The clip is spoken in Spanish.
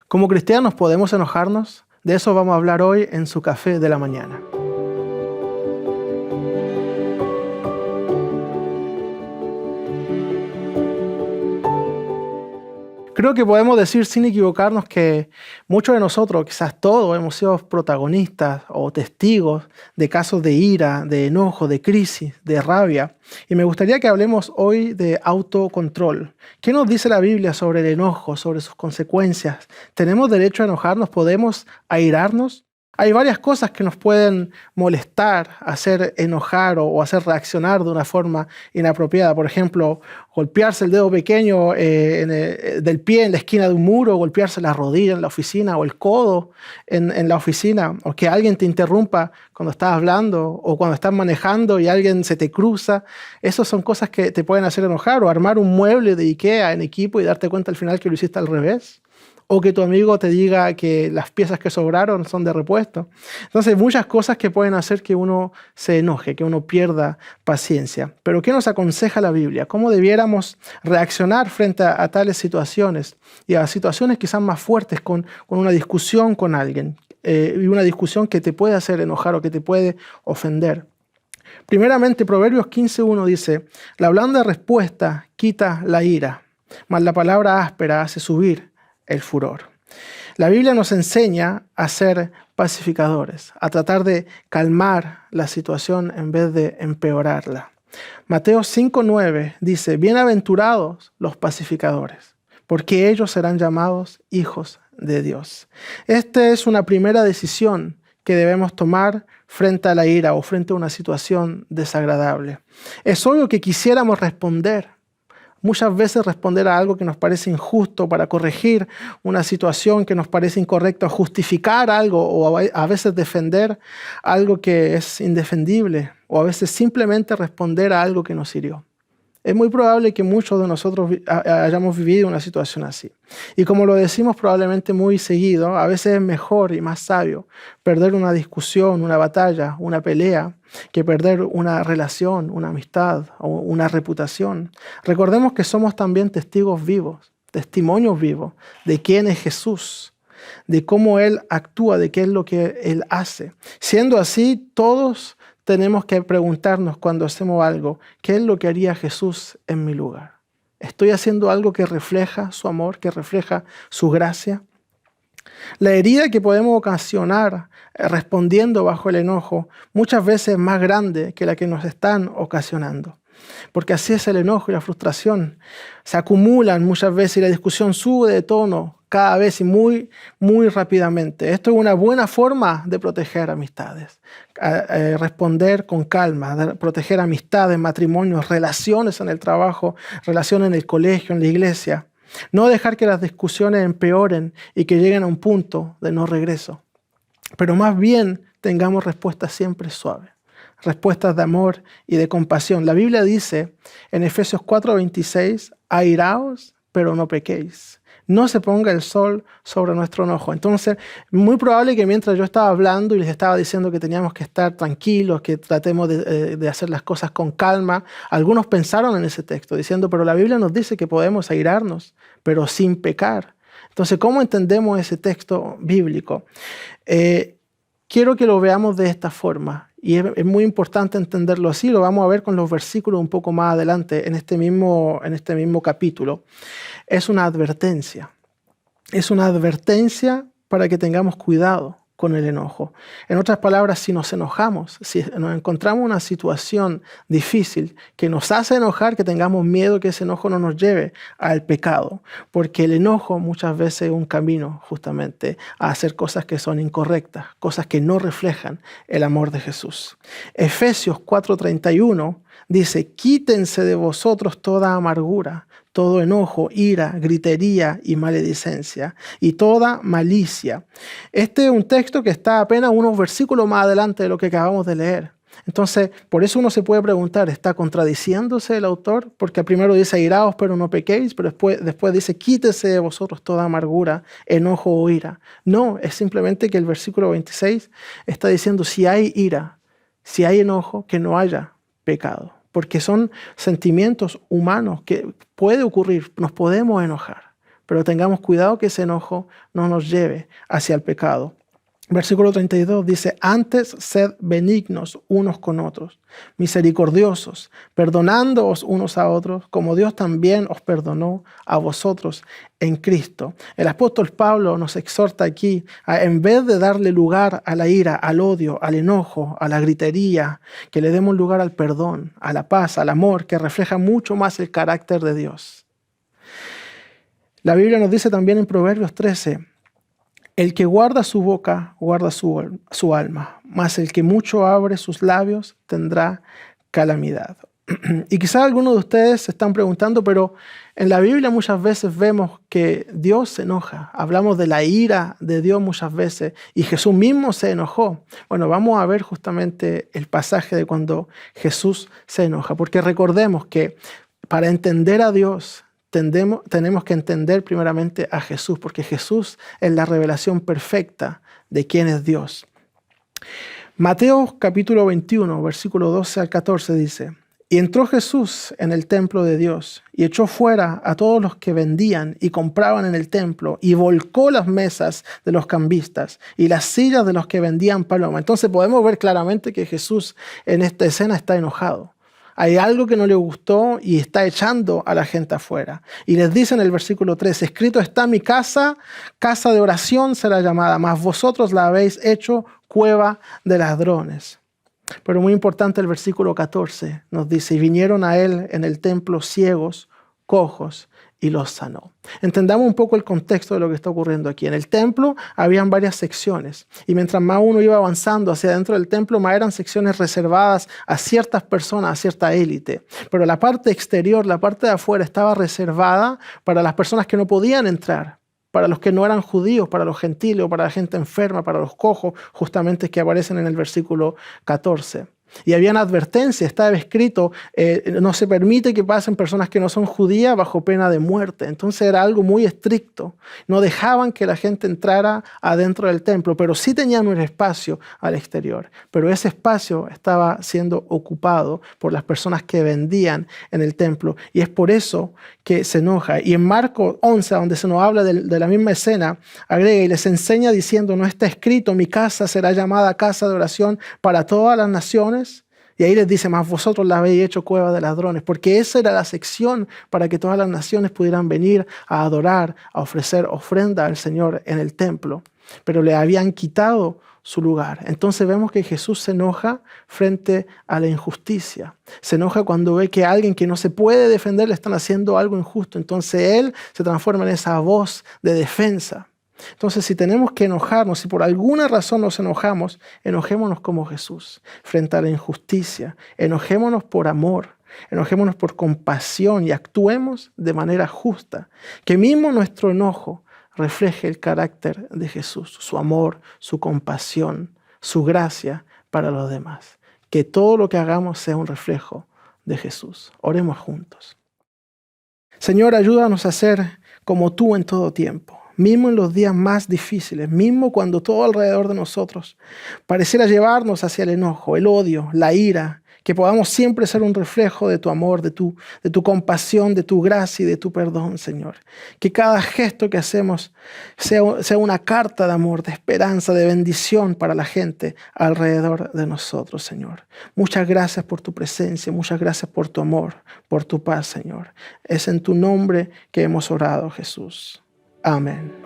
Como cristianos podemos enojarnos. De eso vamos a hablar hoy en su café de la mañana. Creo que podemos decir sin equivocarnos que muchos de nosotros, quizás todos, hemos sido protagonistas o testigos de casos de ira, de enojo, de crisis, de rabia. Y me gustaría que hablemos hoy de autocontrol. ¿Qué nos dice la Biblia sobre el enojo, sobre sus consecuencias? ¿Tenemos derecho a enojarnos? ¿Podemos airarnos? Hay varias cosas que nos pueden molestar, hacer enojar o hacer reaccionar de una forma inapropiada. Por ejemplo, golpearse el dedo pequeño del pie en la esquina de un muro, golpearse la rodilla en la oficina o el codo en la oficina, o que alguien te interrumpa cuando estás hablando o cuando estás manejando y alguien se te cruza. Esas son cosas que te pueden hacer enojar, o armar un mueble de IKEA en equipo y darte cuenta al final que lo hiciste al revés. O que tu amigo te diga que las piezas que sobraron son de repuesto. Entonces, muchas cosas que pueden hacer que uno se enoje, que uno pierda paciencia. Pero ¿qué nos aconseja la Biblia? ¿Cómo debiéramos reaccionar frente a tales situaciones? Y a situaciones quizás más fuertes con una discusión con alguien. Y una discusión que te puede hacer enojar o que te puede ofender. Primeramente, Proverbios 15:1 dice: la blanda respuesta quita la ira, mas la palabra áspera hace subir el furor. La Biblia nos enseña a ser pacificadores, a tratar de calmar la situación en vez de empeorarla. Mateo 5:9 dice: bienaventurados los pacificadores, porque ellos serán llamados hijos de Dios. Esta es una primera decisión que debemos tomar frente a la ira o frente a una situación desagradable. Es obvio que quisiéramos responder. Muchas veces responder a algo que nos parece injusto para corregir una situación que nos parece incorrecta, o justificar algo, o a veces defender algo que es indefendible, o a veces simplemente responder a algo que nos hirió. Es muy probable que muchos de nosotros hayamos vivido una situación así. Y como lo decimos probablemente muy seguido, a veces es mejor y más sabio perder una discusión, una batalla, una pelea, que perder una relación, una amistad o una reputación. Recordemos que somos también testigos vivos, testimonios vivos de quién es Jesús, de cómo Él actúa, de qué es lo que Él hace. Siendo así, todos tenemos que preguntarnos cuando hacemos algo: ¿qué es lo que haría Jesús en mi lugar? ¿Estoy haciendo algo que refleja su amor, que refleja su gracia? La herida que podemos ocasionar respondiendo bajo el enojo muchas veces es más grande que la que nos están ocasionando. Porque así es el enojo y la frustración. Se acumulan muchas veces y la discusión sube de tono cada vez y muy, muy rápidamente. Esto es una buena forma de proteger amistades. Responder con calma, proteger amistades, matrimonios, relaciones en el trabajo, relaciones en el colegio, en la iglesia. No dejar que las discusiones empeoren y que lleguen a un punto de no regreso. Pero más bien tengamos respuestas siempre suaves. Respuestas de amor y de compasión. La Biblia dice en Efesios 4:26: airaos, pero no pequéis. No se ponga el sol sobre nuestro enojo. Entonces, muy probable que mientras yo estaba hablando y les estaba diciendo que teníamos que estar tranquilos, que tratemos de hacer las cosas con calma, algunos pensaron en ese texto, diciendo: pero la Biblia nos dice que podemos airarnos, pero sin pecar. Entonces, ¿cómo entendemos ese texto bíblico? Quiero que lo veamos de esta forma. Y es muy importante entenderlo así. Lo vamos a ver con los versículos un poco más adelante en este mismo capítulo. Es una advertencia. Es una advertencia para que tengamos cuidado con el enojo. En otras palabras, si nos enojamos, si nos encontramos en una situación difícil que nos hace enojar, que tengamos miedo que ese enojo no nos lleve al pecado. Porque el enojo muchas veces es un camino justamente a hacer cosas que son incorrectas, cosas que no reflejan el amor de Jesús. Efesios 4:31 dice: quítense de vosotros toda amargura, todo enojo, ira, gritería y maledicencia, y toda malicia. Este es un texto que está apenas unos versículos más adelante de lo que acabamos de leer. Entonces, por eso uno se puede preguntar, ¿está contradiciéndose el autor? Porque primero dice: airaos, pero no pequéis, pero después dice: quítese de vosotros toda amargura, enojo o ira. No, es simplemente que el versículo 26 está diciendo: si hay ira, si hay enojo, que no haya pecado. Porque son sentimientos humanos que puede ocurrir, nos podemos enojar, pero tengamos cuidado que ese enojo no nos lleve hacia el pecado. Versículo 32 dice, antes sed benignos unos con otros, misericordiosos, perdonándoos unos a otros, como Dios también os perdonó a vosotros en Cristo. El apóstol Pablo nos exhorta aquí a, en vez de darle lugar a la ira, al odio, al enojo, a la gritería, que le demos lugar al perdón, a la paz, al amor, que refleja mucho más el carácter de Dios. La Biblia nos dice también en Proverbios 13, el que guarda su boca, guarda su alma, mas el que mucho abre sus labios tendrá calamidad. Y quizás algunos de ustedes se están preguntando, pero en la Biblia muchas veces vemos que Dios se enoja. Hablamos de la ira de Dios muchas veces y Jesús mismo se enojó. Bueno, vamos a ver justamente el pasaje de cuando Jesús se enoja, porque recordemos que para entender a Dios, tenemos que entender primeramente a Jesús, porque Jesús es la revelación perfecta de quién es Dios. Mateo capítulo 21, versículo 12 al 14 dice, y entró Jesús en el templo de Dios y echó fuera a todos los que vendían y compraban en el templo y volcó las mesas de los cambistas y las sillas de los que vendían palomas. Entonces podemos ver claramente que Jesús en esta escena está enojado. Hay algo que no le gustó y está echando a la gente afuera. Y les dice en el versículo 3, escrito está mi casa, casa de oración será llamada, mas vosotros la habéis hecho cueva de ladrones. Pero muy importante el versículo 14 nos dice, y vinieron a él en el templo ciegos, cojos, y los sanó. Entendamos un poco el contexto de lo que está ocurriendo aquí. En el templo habían varias secciones y mientras más uno iba avanzando hacia dentro del templo, más eran secciones reservadas a ciertas personas, a cierta élite. Pero la parte exterior, la parte de afuera, estaba reservada para las personas que no podían entrar, para los que no eran judíos, para los gentiles o para la gente enferma, para los cojos, justamente que aparecen en el versículo 14. Y habían advertencias, estaba escrito, no se permite que pasen personas que no son judías bajo pena de muerte. Entonces era algo muy estricto. No dejaban que la gente entrara adentro del templo, pero sí tenían un espacio al exterior. Pero ese espacio estaba siendo ocupado por las personas que vendían en el templo. Y es por eso que se enoja. Y en Marcos 11, donde se nos habla de la misma escena, agrega y les enseña diciendo, no está escrito, mi casa será llamada casa de oración para todas las naciones. Y ahí les dice, mas vosotros la habéis hecho cueva de ladrones, porque esa era la sección para que todas las naciones pudieran venir a adorar, a ofrecer ofrenda al Señor en el templo. Pero le habían quitado su lugar. Entonces vemos que Jesús se enoja frente a la injusticia. Se enoja cuando ve que a alguien que no se puede defender le están haciendo algo injusto. Entonces Él se transforma en esa voz de defensa. Entonces, si tenemos que enojarnos, si por alguna razón nos enojamos, enojémonos como Jesús frente a la injusticia. Enojémonos por amor, enojémonos por compasión y actuemos de manera justa. Que mismo nuestro enojo refleje el carácter de Jesús, su amor, su compasión, su gracia para los demás. Que todo lo que hagamos sea un reflejo de Jesús. Oremos juntos. Señor, ayúdanos a ser como tú en todo tiempo. Mismo en los días más difíciles, mismo cuando todo alrededor de nosotros pareciera llevarnos hacia el enojo, el odio, la ira, que podamos siempre ser un reflejo de tu amor, de tu compasión, de tu gracia y de tu perdón, Señor. Que cada gesto que hacemos sea una carta de amor, de esperanza, de bendición para la gente alrededor de nosotros, Señor. Muchas gracias por tu presencia, muchas gracias por tu amor, por tu paz, Señor. Es en tu nombre que hemos orado, Jesús. Amén.